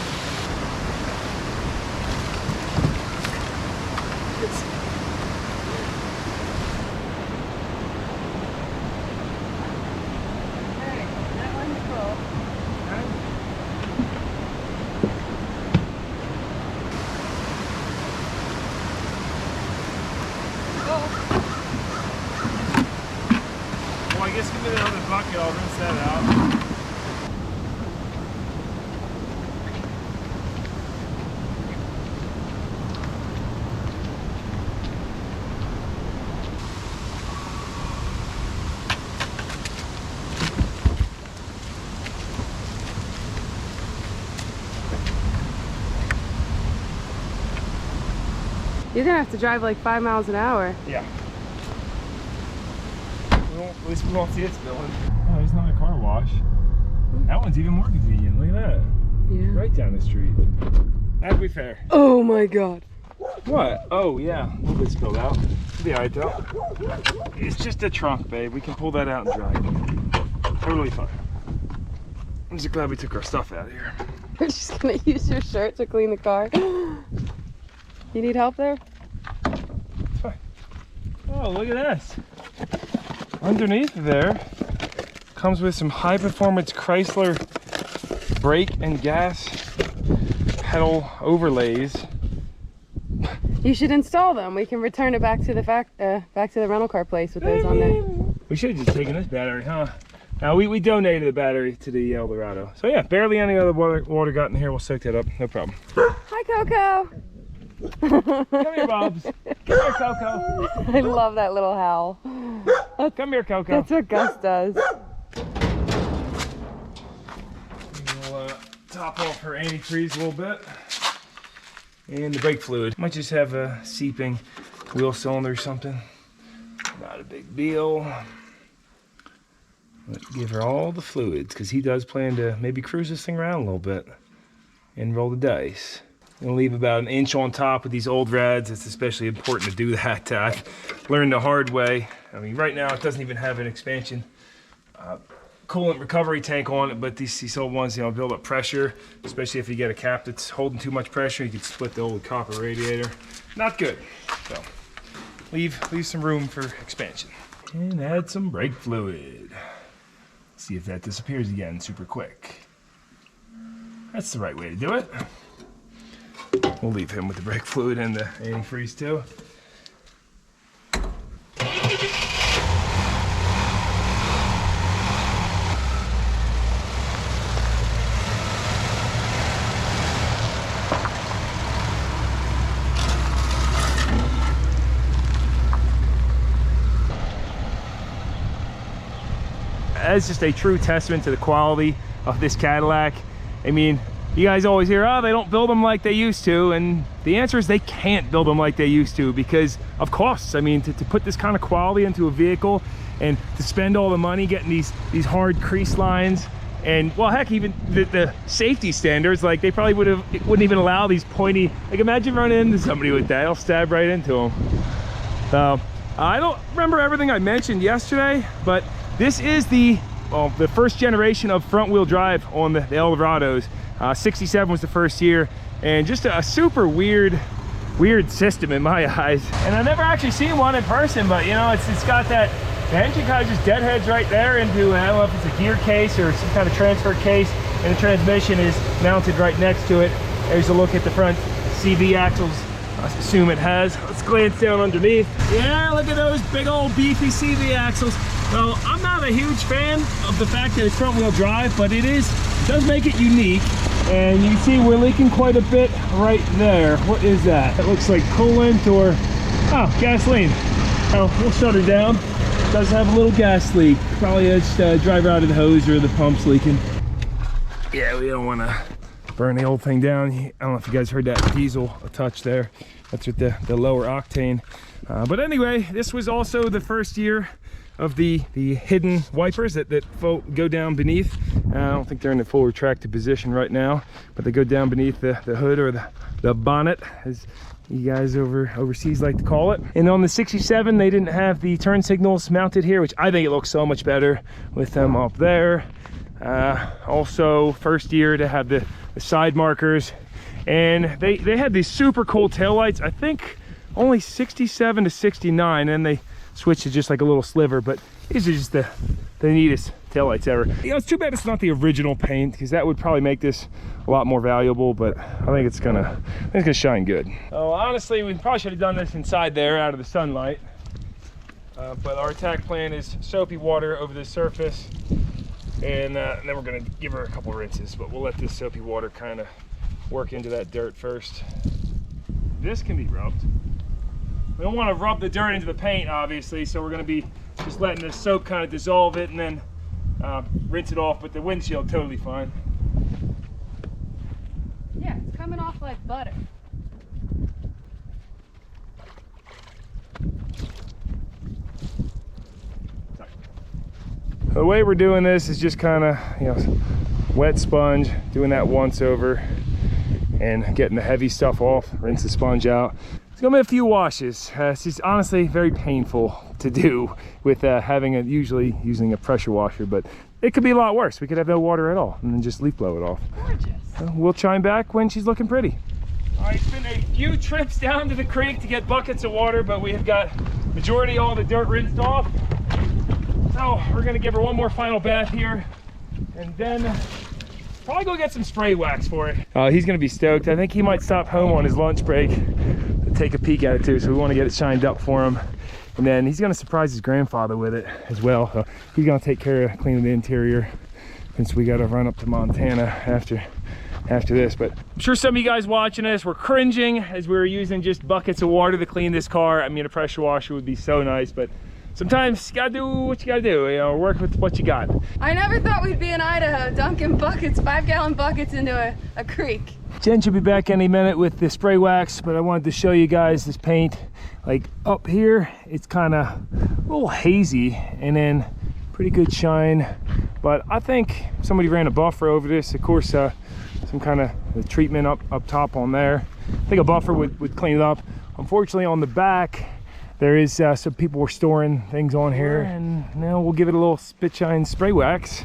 that out. You're gonna have to drive like 5 miles an hour. Yeah. At least we won't see it spilling. Oh, there's not a car wash. That one's even more convenient. Look at that. Yeah. Right down the street. That'd be fair. Oh my God. What? Oh yeah, a little bit spilled out. It'll be alright though. It's just a trunk, babe. We can pull that out and dry it. Totally fine. I'm just glad we took our stuff out of here. You're just gonna use your shirt to clean the car. You need help there? It's fine. Oh, look at this. Underneath there comes with some high performance Chrysler brake and gas pedal overlays. You should install them. We can return it back to the back to the rental car place with those on there. We should have just taken this battery, huh? Now we donated the battery to the Eldorado. So yeah, barely any other water got in here. We'll soak that up, no problem. Hi, Coco. Come here, Bubs. Come here, Coco. I love that little howl. Come here, Coco. That's what Gus does. We'll top off her antifreeze a little bit. And the brake fluid. Might just have a seeping wheel cylinder or something. Not a big deal. Let's give her all the fluids, because he does plan to maybe cruise this thing around a little bit and roll the dice. I'm gonna leave about 1 inch on top with these old rads. It's especially important to do that. I've learned the hard way. I mean, right now it doesn't even have an expansion coolant recovery tank on it, but these old ones, you know, build up pressure, especially if you get a cap that's holding too much pressure. You could split the old copper radiator. Not good. So leave some room for expansion. And add some brake fluid. See if that disappears again super quick. That's the right way to do it. We'll leave him with the brake fluid and the antifreeze too. That's just a true testament to the quality of this Cadillac. I mean, you guys always hear, oh, they don't build them like they used to, and the answer is they can't build them like they used to because of costs. I mean, to put this kind of quality into a vehicle and to spend all the money getting these hard crease lines, and well, heck, even the safety standards, like they probably wouldn't even allow these pointy, like imagine running into somebody with that, it'll stab right into them. So I don't remember everything I mentioned yesterday, but this is the first generation of front wheel drive on the Eldorados. 67 was the first year, and just a super weird system in my eyes. And I've never actually seen one in person, but you know, it's got that, the engine kind of just deadheads right there into, I don't know if it's a gear case or some kind of transfer case, and the transmission is mounted right next to it. There's a look at the front CV axles. I assume it has. Let's glance down underneath. Yeah, look at those big old beefy CV axles. Well, I'm not a huge fan of the fact that it's front wheel drive, but it does make it unique. And you can see we're leaking quite a bit right there. What is that? It looks like coolant or, oh, gasoline. Oh, we'll shut her down. It does have a little gas leak. Probably just drive out of the hose or the pump's leaking. Yeah, we don't want to burn the old thing down. I don't know if you guys heard that diesel a touch there. That's with the lower octane. But anyway, this was also the first year of the hidden wipers that go down beneath. I don't think they're in the full retracted position right now, but they go down beneath the hood or the bonnet, as you guys overseas like to call it. And on the 67, they didn't have the turn signals mounted here, which I think it looks so much better with them up there. Also, first year to have the side markers, and they had these super cool taillights. I think only 67 to 69, and they switched to just like a little sliver, but these are just the neatest taillights ever. You know, it's too bad it's not the original paint, because that would probably make this a lot more valuable, but I think it's gonna shine good. Oh, honestly, we probably should have done this inside there out of the sunlight, but our attack plan is soapy water over the surface, And then we're gonna give her a couple rinses, but we'll let this soapy water kind of work into that dirt first. This can be rubbed. We don't want to rub the dirt into the paint, obviously, so we're gonna be just letting the soap kind of dissolve it and then rinse it off, but the windshield totally fine. Yeah, it's coming off like butter. The way we're doing this is just kind of, you know, wet sponge, doing that once over and getting the heavy stuff off, rinse the sponge out. It's gonna be a few washes. It's just honestly very painful to do with usually using a pressure washer, but it could be a lot worse. We could have no water at all and then just leaf blow it off. Gorgeous. We'll chime back when she's looking pretty. All right, it's been a few trips down to the creek to get buckets of water, but we have got majority all the dirt rinsed off. So we're gonna give her one more final bath here and then probably go get some spray wax for it. He's gonna be stoked. I think he might stop home on his lunch break to take a peek at it too, so we wanna get it shined up for him. And then he's gonna surprise his grandfather with it as well. So he's gonna take care of cleaning the interior since we gotta run up to Montana after this. But I'm sure some of you guys watching this were cringing as we were using just buckets of water to clean this car. I mean, a pressure washer would be so nice, but sometimes you gotta do what you gotta do, you know, work with what you got. I never thought we'd be in Idaho dunking buckets, 5-gallon buckets into a creek. Jen should be back any minute with the spray wax, but I wanted to show you guys this paint. Like up here, it's kind of a little hazy and then pretty good shine. But I think somebody ran a buffer over this. Of course, some kind of treatment up top on there. I think a buffer would clean it up. Unfortunately, on the back, there is some people were storing things on here, and now we'll give it a little spit shine spray wax.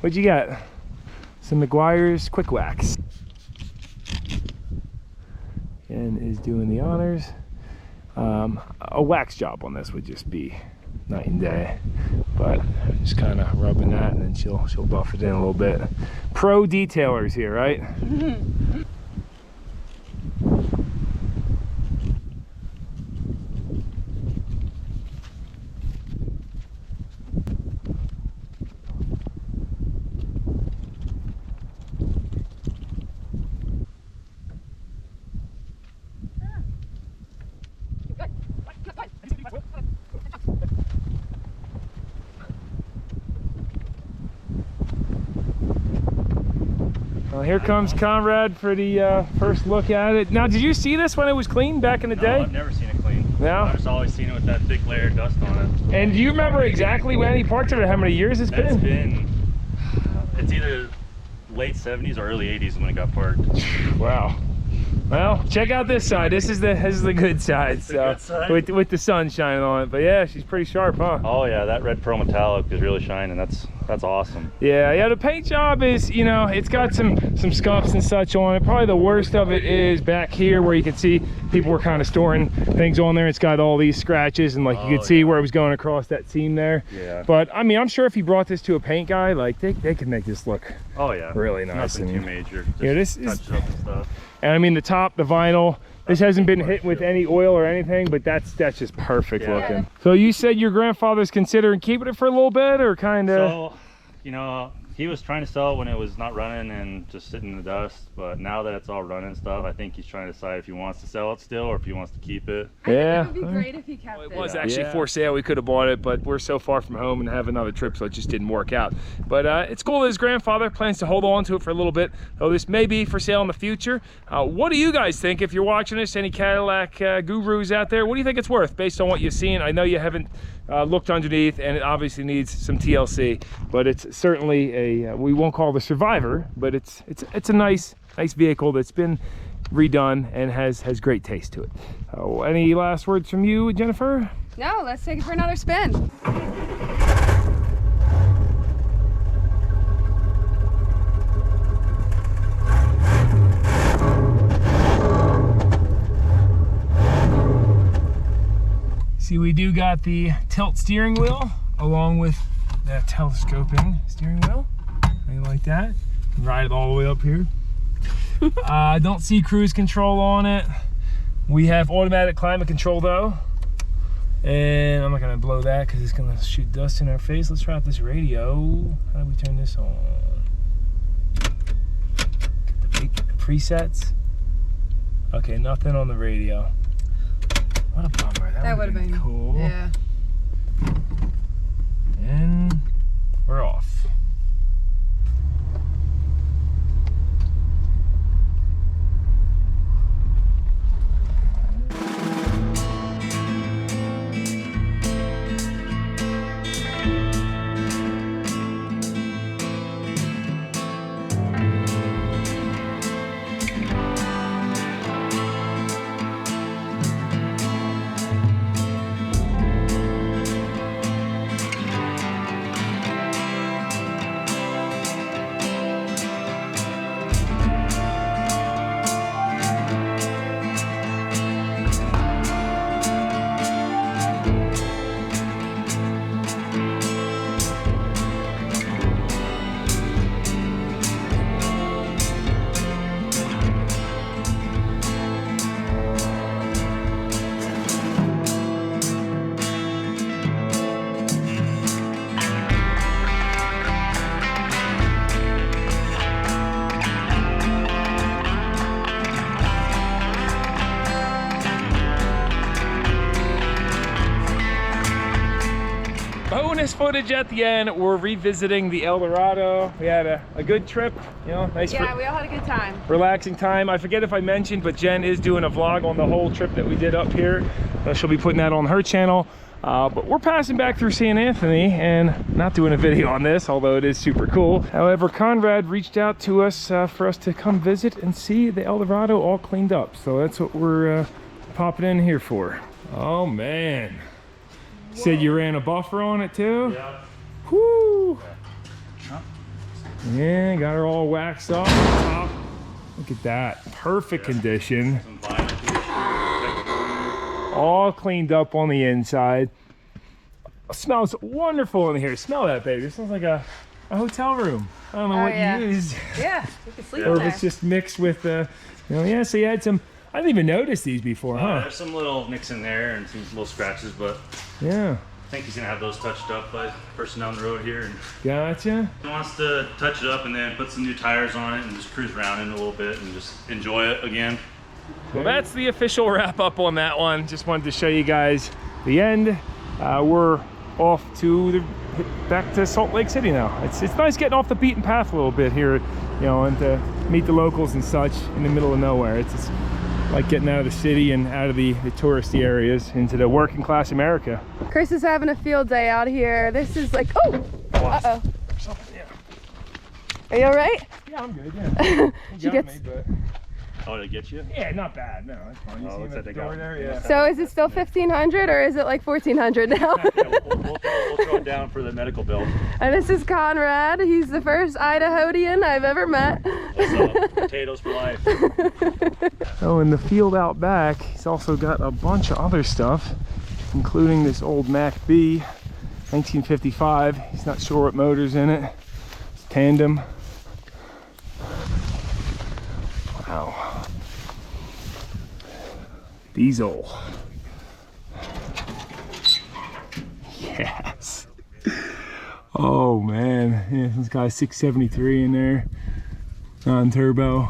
What'd you got? Some McGuire's Quick Wax. Jen is doing the honors. A wax job on this would just be night and day, but just kind of rubbing that, and then she'll buff it in a little bit. Pro detailers here, right? Well, here comes Conrad for the first look at it. Now, did you see this when it was clean back in the day? No, I've never seen it clean. No? I've just always seen it with that thick layer of dust on it. And do you remember exactly when he parked it or how many years it's been? It's either late 70s or early 80s when it got parked. Wow. Well, check out this side. This is the good side. So good side? with the sun shining on it. But yeah, she's pretty sharp, huh? Oh yeah, that red pearl metallic is really shining. That's awesome. Yeah. The paint job is, you know, it's got some scuffs and such on it. Probably the worst of it is back here where you can see people were kind of storing things on there. It's got all these scratches and like you could see where it was going across that seam there. Yeah. But I mean, I'm sure if you brought this to a paint guy, like they could make this look really nice. Nothing too major. Just this is touch up and stuff. And I mean the top, the vinyl, this hasn't been hit with any oil or anything, but that's just perfect looking. So you said your grandfather's considering keeping it for a little bit, or kind of? So, you know, he was trying to sell it when it was not running and just sitting in the dust, but now that it's all running and stuff, I think he's trying to decide if he wants to sell it still or if he wants to keep it. Yeah. It would be great if he kept it. It was actually for sale. We could have bought it, but we're so far from home and have another trip, so it just didn't work out. But it's cool that his grandfather plans to hold on to it for a little bit, though this may be for sale in the future. What do you guys think? If you're watching this, any Cadillac gurus out there, what do you think it's worth based on what you've seen? I know you haven't looked underneath, and it obviously needs some TLC, but it's certainly a we won't call the Survivor, but it's a nice vehicle that's been redone and has great taste to it. Any last words from you, Jennifer? No, let's take it for another spin. See, we do got the tilt steering wheel along with that telescoping steering wheel. Anything like that. Ride it all the way up here. I don't see cruise control on it. We have automatic climate control though. And I'm not gonna blow that because it's gonna shoot dust in our face. Let's try out this radio. How do we turn this on? Get the big presets. Okay, nothing on the radio. What a bummer. That would have been cool. Yeah. And we're off. Bonus footage at the end. We're revisiting the Eldorado. We had a good trip, you know, nice. Yeah, we all had a good time. Relaxing time. I forget if I mentioned, but Jen is doing a vlog on the whole trip that we did up here. She'll be putting that on her channel. But we're passing back through St. Anthony and not doing a video on this, although it is super cool. However, Conrad reached out to us for us to come visit and see the Eldorado all cleaned up. So that's what we're popping in here for. Oh man. Whoa. Said you ran a buffer on it too? Yeah. Whoo! Yeah, got her all waxed off on top. Look at that. Perfect condition. All cleaned up on the inside. It smells wonderful in here. Smell that, baby. It smells like a hotel room. I don't know what you used. Yeah, you can sleep or there. if it's just mixed with, you know, yeah, so you had some, I didn't even notice these before, huh? There's some little nicks in there and some little scratches, but yeah. I think he's gonna have those touched up by the person down the road here. And gotcha. he wants to touch it up and then put some new tires on it and just cruise around in a little bit and just enjoy it again. Well, that's the official wrap up on that one. Just wanted to show you guys the end. We're off to back to Salt Lake City now. It's nice getting off the beaten path a little bit here, you know, and to meet the locals and such in the middle of nowhere. It's like getting out of the city and out of the touristy areas into the working class America. Chris is having a field day out here. This is like, oh, uh-oh. Yeah. Are you all right? Yeah, I'm good, yeah. She gets... Oh, did it get you? Yeah, not bad. No, it's fine. You see him at the door there? Yeah. So is it still 1,500 or is it like 1,400 now? Yeah, we'll throw it down for the medical bill. And this is Conrad. He's the first Idahoan I've ever met. Potatoes for life. Oh, in the field out back, he's also got a bunch of other stuff, including this old Mac B, 1955. He's not sure what motor's in it. It's tandem. Wow. Diesel. Yes. Oh man, yeah, this guy's 673 in there, non-turbo.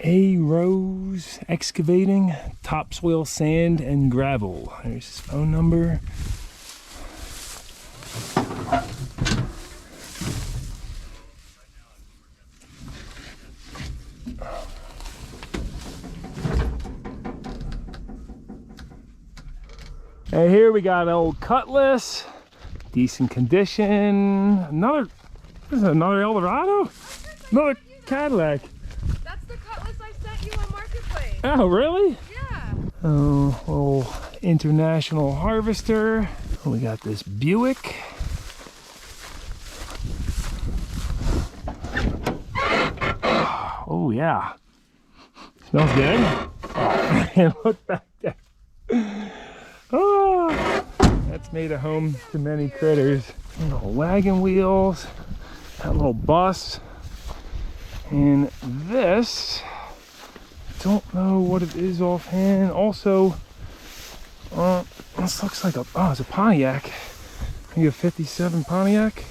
A Rose Excavating, topsoil, sand, and gravel. There's his phone number. And here we got an old Cutlass, decent condition. Another, this is another Eldorado? Another Cadillac. That's the Cutlass I sent you on Marketplace. Oh, really? Yeah. Oh, old International Harvester. We got this Buick. Oh yeah. Smells good. Oh man, look back there. Oh, that's made a home to many critters. Little wagon wheels, that little bus, and this don't know what it is offhand. Also, this looks like a, oh, it's a Pontiac. Maybe a 57 Pontiac.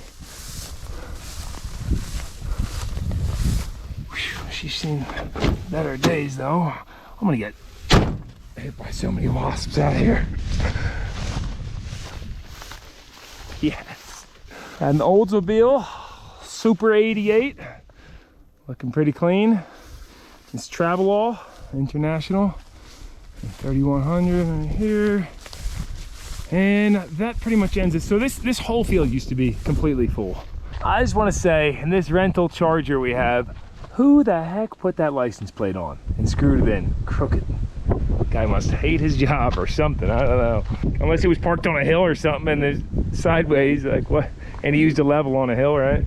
Whew, she's seen better days though. I'm gonna get hit by so many wasps out here. Yes. And the Oldsmobile Super 88, looking pretty clean. It's Travelall International, 3100 in here. And that pretty much ends it. So this whole field used to be completely full. I just want to say, in this rental Charger we have, who the heck put that license plate on and screwed it in? Crooked. Guy must hate his job or something, I don't know. Unless it was parked on a hill or something and there's sideways, like what? And he used a level on a hill, right?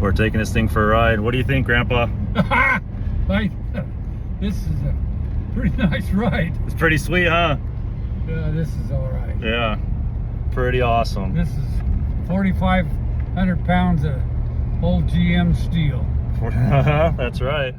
We're taking this thing for a ride. What do you think, Grandpa? This is a pretty nice ride. It's pretty sweet, huh? Yeah, this is all right. Yeah, pretty awesome. This is 4,500 pounds of old GM steel. That's right.